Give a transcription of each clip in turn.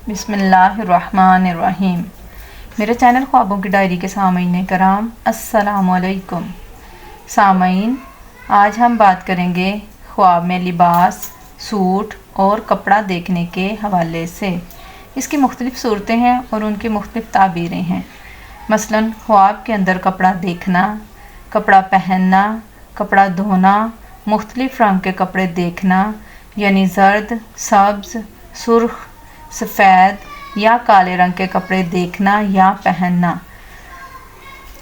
बिस्मिल्लाहिर्रहमानिर्रहीम। मेरे चैनल ख्वाबों की डायरी के सामीन कराम, अस्सलामुअलैकुम। सामीन, आज हम बात करेंगे ख्वाब में लिबास, सूट और कपड़ा देखने के हवाले से। इसकी मुख्तलिफ़ सूरतें हैं और उनकी मुख्तलिफ़ ताबीरें हैं। मसलन ख्वाब के अंदर कपड़ा देखना, कपड़ा पहनना, कपड़ा धोना, मुख्तलिफ़ रंग के कपड़े देखना यानी ज़र्द, सब्ज़, सुर्ख, सफ़ेद या काले रंग के कपड़े देखना या पहनना,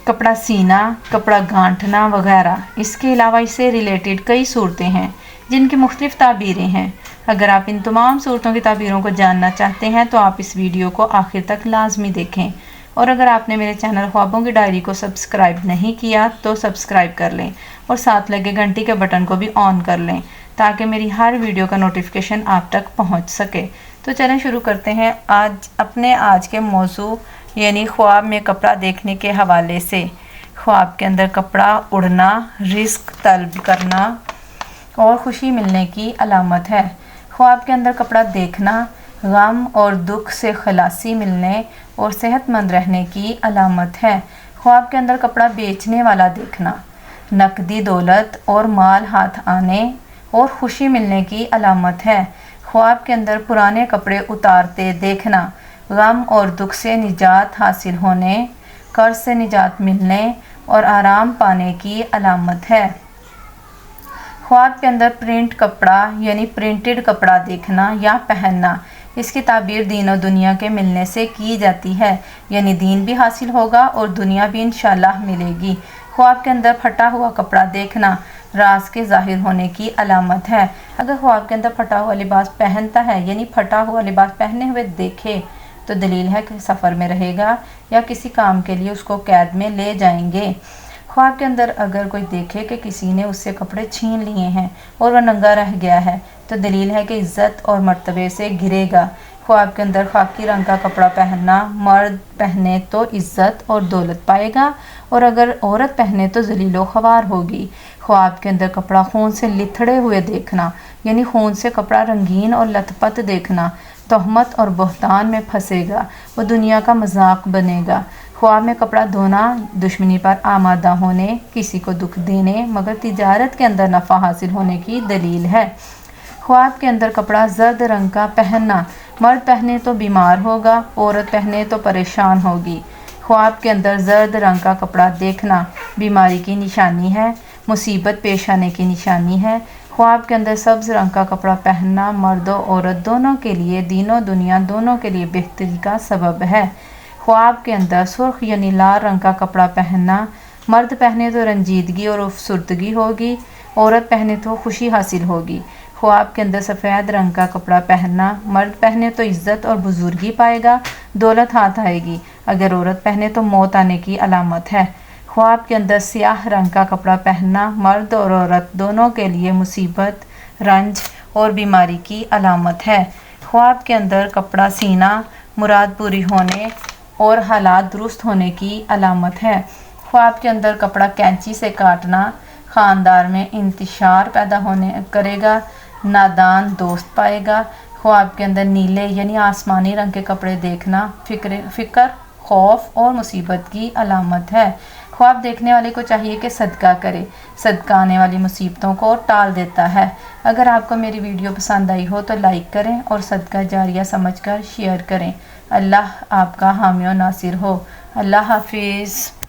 कपड़ा सीना, कपड़ा गांठना वगैरह। इसके अलावा इससे रिलेटेड कई सूरतें हैं जिनकी मुख्तलिफ़ ताबीरें हैं। अगर आप इन तमाम सूरतों की ताबीरों को जानना चाहते हैं तो आप इस वीडियो को आखिर तक लाजमी देखें, और अगर आपने मेरे चैनल ख्वाबों की डायरी को सब्सक्राइब नहीं किया तो सब्सक्राइब कर लें और साथ लगे घंटी के बटन को भी ऑन कर लें ताकि मेरी हर वीडियो का नोटिफिकेशन आप तक पहुंच सके। तो चलें शुरू करते हैं आज के मौजू यानी ख्वाब में कपड़ा देखने के हवाले से। ख्वाब के अंदर कपड़ा उड़ना रिस्क तलब करना और खुशी मिलने की अलामत है। ख्वाब के अंदर कपड़ा देखना गम और दुख से खलासी मिलने और सेहतमंद रहने की अलामत है। ख्वाब के अंदर कपड़ा बेचने वाला देखना नकदी दौलत और माल हाथ आने और खुशी मिलने की अलामत है। ख्वाब के अंदर पुराने कपड़े उतारते देखना गम और दुख से निजात हासिल होने, कर्ज से निजात मिलने और आराम पाने की अलामत है। ख्वाब के अंदर प्रिंट कपड़ा यानी प्रिंटेड कपड़ा देखना या पहनना, इसकी ताबीर दीन और दुनिया के मिलने से की जाती है, यानी दीन भी हासिल होगा और दुनिया भी इंशाल्लाह मिलेगी। ख्वाब के अंदर फटा हुआ कपड़ा देखना राज के ज़ाहिर होने की अलामत है। अगर ख्वाब के अंदर फटा हुआ लिबास पहनता है यानी फटा हुआ लिबास पहने हुए देखे तो दलील है कि सफ़र में रहेगा या किसी काम के लिए उसको कैद में ले जाएंगे। ख्वाब के अंदर अगर कोई देखे कि किसी ने उससे कपड़े छीन लिए हैं और वह नंगा रह गया है तो दलील है कि इज़्ज़त और मर्तबे से गिरेगा। ख्वाब के अंदर खाकी रंग का कपड़ा पहनना मर्द पहने तो इज़्ज़त और दौलत पाएगा और अगर औरत पहने तो ज़लीलो ख्वार होगी। ख्वाब के अंदर कपड़ा खून से लिथड़े हुए देखना यानी खून से कपड़ा रंगीन और लथपथ देखना तोहमत और बहतान में फंसेगा, वो दुनिया का मजाक बनेगा। ख्वाब में कपड़ा धोना दुश्मनी पर आमादा होने, किसी को दुख देने मगर तिजारत के अंदर नफ़ा हासिल होने की दलील है। ख्वाब के अंदर कपड़ा जर्द रंग का पहनना मर्द पहने तो बीमार होगा, औरत पहने तो परेशान होगी। ख्वाब के अंदर जर्द रंग का कपड़ा देखना बीमारी की निशानी है, मुसीबत पेश आने की निशानी है। ख्वाब के अंदर सब्ज़ रंग का कपड़ा पहनना मर्द और औरत दोनों के लिए, दीनों दुनिया दोनों के लिए बेहतरी का सबब है। ख्वाब के अंदर सुर्ख यानी लाल रंग का कपड़ा पहनना मर्द पहने तो रंजीदगी और अफसुर्दगी होगी, औरत पहने तो खुशी हासिल होगी। ख्वाब के अंदर सफ़ेद रंग का कपड़ा पहनना मर्द पहने तो इज़्ज़त और बुजुर्गी पाएगा, दौलत हाथ आएगी, अगर औरत पहने तो मौत आने की अलामत है। ख्वाब के अंदर स्याह रंग का कपड़ा पहनना मर्द और औरत दोनों के लिए मुसीबत, रंज और बीमारी की अलामत है। ख्वाब के अंदर कपड़ा सीना मुराद पूरी होने और हालात दुरुस्त होने की अलामत है। ख्वाब के अंदर कपड़ा कैंची से काटना ख़ानदार में इंतशार पैदा होने करेगा, नादान दोस्त पाएगा। ख्वाब के अंदर नीले यानी आसमानी रंग के कपड़े देखना फ़िक्र, खौफ और मुसीबत की अलामत है। ख्वाब देखने वाले को चाहिए कि सदका करे, सदका आने वाली मुसीबतों को टाल देता है। अगर आपको मेरी वीडियो पसंद आई हो तो लाइक करें और सदका जारिया समझकर शेयर करें। अल्लाह आपका हामी और नासिर हो। अल्लाह हाफिज़।